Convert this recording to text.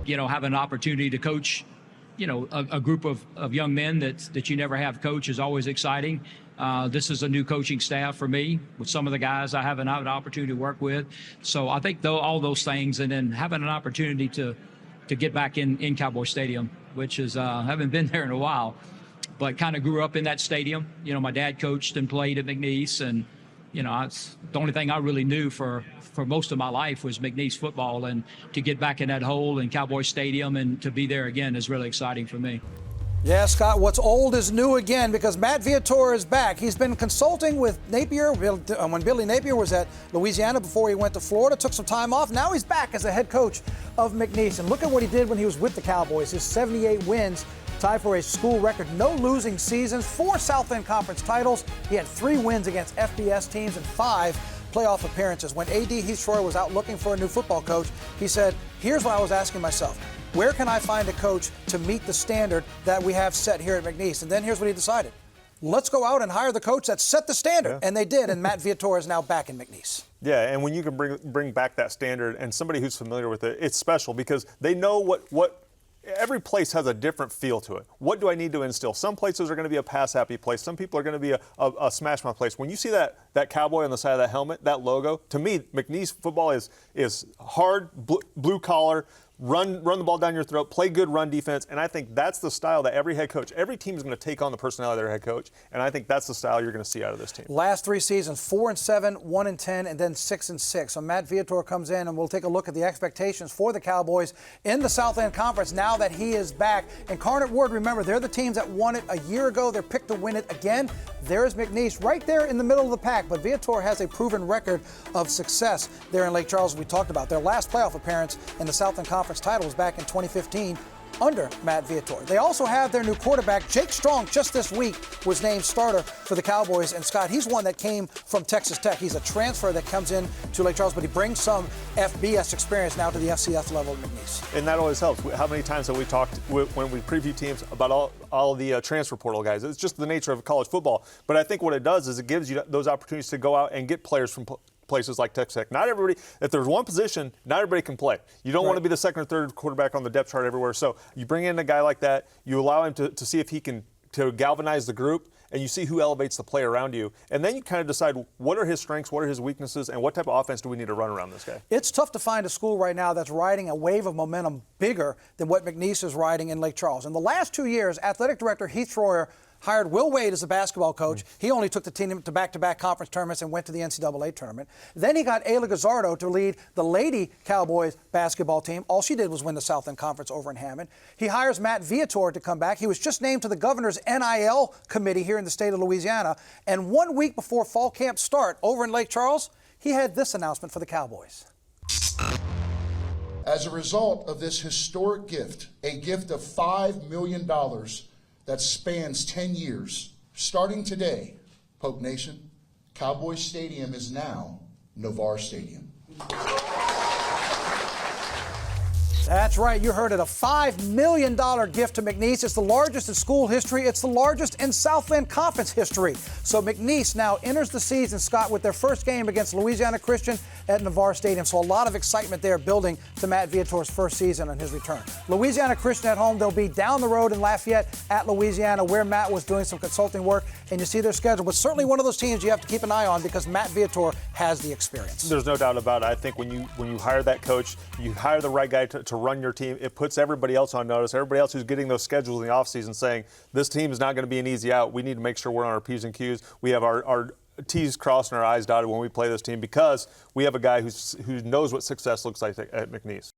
have an opportunity to coach, a group of young men that you never have coach is always exciting. This is a new coaching staff for me with some of the guys I haven't had an opportunity to work with. So I think all those things, and then having an opportunity to get back in Cowboy Stadium, which is haven't been there in a while, but kind of grew up in that stadium. My dad coached and played at McNeese, and it's the only thing I really knew for most of my life was McNeese football, and to get back in that hole in Cowboy Stadium and to be there again is really exciting for me. Yeah, Scott, what's old is new again because Matt Viator is back. He's been consulting with Napier when Billy Napier was at Louisiana before he went to Florida, took some time off. Now he's back as a head coach of McNeese. And look at what he did when he was with the Cowboys. His 78 wins, tied for a school record, no losing seasons, 4 South End Conference titles. He had 3 wins against FBS teams and 5 playoff appearances. When A.D. Heath Schroyer was out looking for a new football coach, he said, here's what I was asking myself. Where can I find a coach to meet the standard that we have set here at McNeese? And then here's what he decided. Let's go out and hire the coach that set the standard. Yeah. And they did, and Matt Viator is now back in McNeese. Yeah, and when you can bring back that standard and somebody who's familiar with it, it's special because they know what every place has a different feel to it. What do I need to instill? Some places are going to be a pass-happy place. Some people are going to be a smash-mouth place. When you see that cowboy on the side of that helmet, that logo, to me, McNeese football is hard, blue collar, run the ball down your throat, play good run defense, and I think that's the style that every head coach, every team is going to take on the personality of their head coach, and I think that's the style you're going to see out of this team. Last 3 seasons, 4-7, 1-10, and then 6-6. So Matt Viator comes in, and we'll take a look at the expectations for the Cowboys in the South End Conference now that he is back. Incarnate Word, remember, they're the teams that won it a year ago. They're picked to win it again. There's McNeese right there in the middle of the pack, but Viator has a proven record of success there in Lake Charles, as we talked about. Their last playoff appearance in the South End Conference title was back in 2015 under Matt Viator. They also have their new quarterback, Jake Strong, just this week was named starter for the Cowboys. And Scott, he's one that came from Texas Tech. He's a transfer that comes in to Lake Charles, but he brings some FBS experience now to the FCS level at McNeese. And that always helps. How many times have we talked when we preview teams about all the transfer portal guys? It's just the nature of college football. But I think what it does is it gives you those opportunities to go out and get players from places like Texas Tech. Not everybody, if there's one position, not everybody can play. You don't want to be the second or third quarterback on the depth chart everywhere. So you bring in a guy like that, you allow him to see if he can to galvanize the group, and you see who elevates the play around you. And then you kind of decide what are his strengths, what are his weaknesses, and what type of offense do we need to run around this guy. It's tough to find a school right now that's riding a wave of momentum bigger than what McNeese is riding in Lake Charles. In the last 2 years, athletic director Heath Schroyer hired Will Wade as a basketball coach. He only took the team to back-to-back conference tournaments and went to the NCAA tournament. Then he got Ayla Gazzardo to lead the Lady Cowboys basketball team. All she did was win the South End Conference over in Hammond. He hires Matt Viator to come back. He was just named to the governor's NIL committee here in the state of Louisiana. And 1 week before fall camp start over in Lake Charles, he had this announcement for the Cowboys. As a result of this historic gift, a gift of $5 million that spans 10 years. Starting today, Poke Nation, Cowboys Stadium is now Navarre Stadium. That's right, you heard it, a $5 million gift to McNeese. It's the largest in school history. It's the largest in South End Conference history. So McNeese now enters the season, Scott, with their first game against Louisiana Christian at Navarre Stadium. So a lot of excitement there building to Matt Viator's first season on his return. Louisiana Christian at home. They'll be down the road in Lafayette at Louisiana, where Matt was doing some consulting work, and you see their schedule. But certainly one of those teams you have to keep an eye on because Matt Viator has the experience. There's no doubt about it. I think when you hire that coach, you hire the right guy to run your team. It puts everybody else on notice. Everybody else who's getting those schedules in the offseason saying, this team is not going to be an easy out. We need to make sure we're on our P's and Q's. We have our T's crossed and our I's dotted when we play this team because we have a guy who knows what success looks like at McNeese.